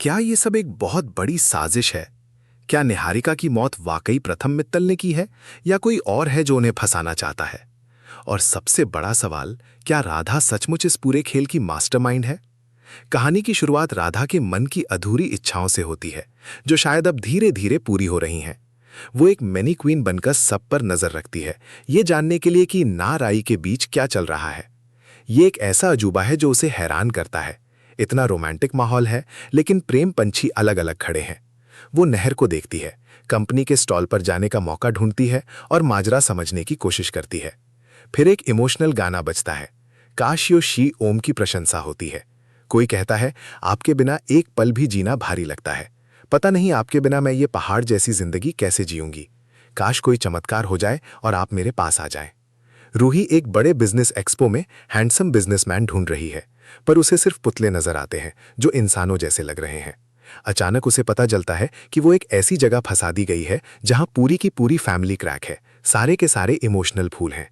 क्या ये सब एक बहुत बड़ी साजिश है? क्या निहारिका की मौत वाकई प्रथम मित्तल ने की है या कोई और है जो उन्हें फंसाना चाहता है? और सबसे बड़ा सवाल, क्या राधा सचमुच इस पूरे खेल की मास्टरमाइंड है? कहानी की शुरुआत राधा के मन की अधूरी इच्छाओं से होती है, जो शायद अब धीरे धीरे पूरी हो रही हैं। वो एक मिनी क्वीन बनकर सब पर नजर रखती है, ये जानने के लिए कि नार आई के बीच क्या चल रहा है। ये एक ऐसा अजूबा है जो उसे हैरान करता है। इतना रोमांटिक माहौल है, लेकिन प्रेम पंछी अलग अलग खड़े हैं। वो नहर को देखती है, कंपनी के स्टॉल पर जाने का मौका ढूंढती है और माजरा समझने की कोशिश करती है। फिर एक इमोशनल गाना बजता है। काश यो शी ओम की प्रशंसा होती है। कोई कहता है, आपके बिना एक पल भी जीना भारी लगता है। पता नहीं आपके बिना मैं ये पहाड़ जैसी जिंदगी कैसे जीऊंगी। काश कोई चमत्कार हो जाए और आप मेरे पास आ जाएं। रूही एक बड़े बिजनेस एक्सपो में हैंडसम बिजनेसमैन ढूंढ रही है, पर उसे सिर्फ पुतले नजर आते हैं जो इंसानों जैसे लग रहे हैं। अचानक उसे पता चलता है कि वो एक ऐसी जगह फंसा दी गई है जहां पूरी की पूरी फैमिली क्रैक है, सारे के सारे इमोशनल फूल हैं।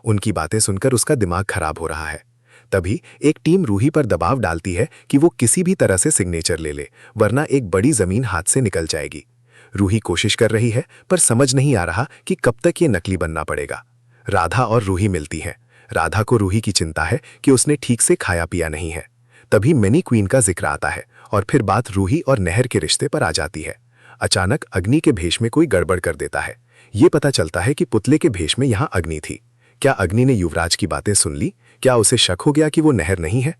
उनकी बातें सुनकर उसका दिमाग खराब हो रहा है। तभी एक टीम रूही पर दबाव डालती है कि वो किसी भी तरह से सिग्नेचर ले ले, वरना एक बड़ी जमीन हाथ से निकल जाएगी। रूही कोशिश कर रही है, पर समझ नहीं आ रहा कि कब तक ये नकली बनना पड़ेगा। राधा और रूही मिलती हैं। राधा को रूही की चिंता है कि उसने ठीक से खाया पिया नहीं है। तभी मिनी क्वीन का जिक्र आता है और फिर बात रूही और नहर के रिश्ते पर आ जाती है। अचानक अग्नि के भेष में कोई गड़बड़ कर देता है। ये पता चलता है कि पुतले के भेष में यहाँ अग्नि थी। क्या अग्नि ने युवराज की बातें सुन ली? क्या उसे शक हो गया कि वो नहर नहीं है?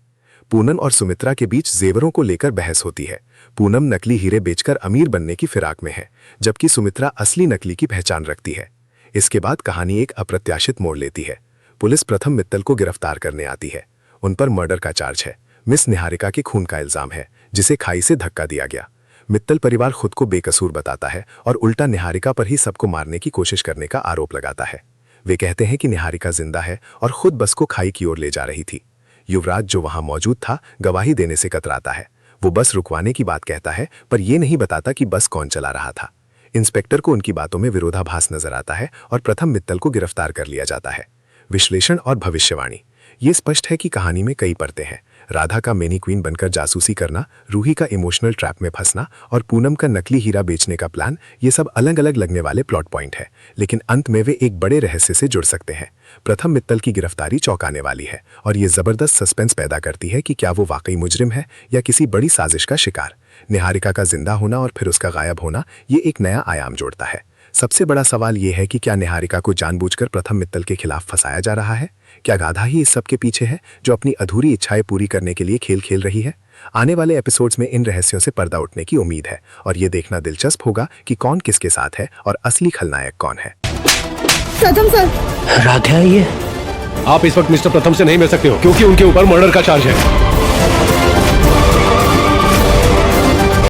पूनम और सुमित्रा के बीच जेवरों को लेकर बहस होती है। पूनम नकली हीरे बेचकर अमीर बनने की फिराक में है, जबकि सुमित्रा असली नकली की पहचान रखती है। इसके बाद कहानी एक अप्रत्याशित मोड़ लेती है। पुलिस प्रथम मित्तल को गिरफ्तार करने आती है। उन पर मर्डर का चार्ज है। मिस निहारिका के खून का इल्जाम है, जिसे खाई से धक्का दिया गया। मित्तल परिवार खुद को बेकसूर बताता है और उल्टा निहारिका पर ही सबको मारने की कोशिश करने का आरोप लगाता है। वे कहते हैं कि निहारिका जिंदा है और खुद बस को खाई की ओर ले जा रही थी। युवराज, जो वहां मौजूद था, गवाही देने से कतराता है। वो बस रुकवाने की बात कहता है, पर यह नहीं बताता कि बस कौन चला रहा था। इंस्पेक्टर को उनकी बातों में विरोधाभास नजर आता है और प्रथम मित्तल को गिरफ्तार कर लिया जाता है। विश्लेषण और भविष्यवाणी। ये स्पष्ट है कि कहानी में कई परतें हैं। राधा का मिनी क्वीन बनकर जासूसी करना, रूही का इमोशनल ट्रैप में फंसना और पूनम का नकली हीरा बेचने का प्लान, ये सब अलग अलग लगने वाले प्लॉट पॉइंट है, लेकिन अंत में वे एक बड़े रहस्य से जुड़ सकते हैं। प्रथम मित्तल की गिरफ्तारी चौंकाने वाली है और ये जबरदस्त सस्पेंस पैदा करती है कि क्या वो वाकई मुजरिम है या किसी बड़ी साजिश का शिकार। निहारिका का जिंदा होना और फिर उसका गायब होना, ये एक नया आयाम जोड़ता है। सबसे बड़ा सवाल यह है कि क्या निहारिका को जानबूझकर प्रथम मित्तल के खिलाफ फंसाया जा रहा है? क्या राधा ही इस सब के पीछे है, जो अपनी अधूरी इच्छाएं पूरी करने के लिए खेल खेल रही है? आने वाले एपिसोड्स में इन रहस्यों से पर्दा उठने की उम्मीद है और ये देखना दिलचस्प होगा कि कौन किसके साथ है और असली खलनायक कौन है। प्रथम सर, राधा, ये आप इस वक्त मिस्टर प्रथम से नहीं मिल सकते हो क्योंकि उनके ऊपर मर्डर का चार्ज है।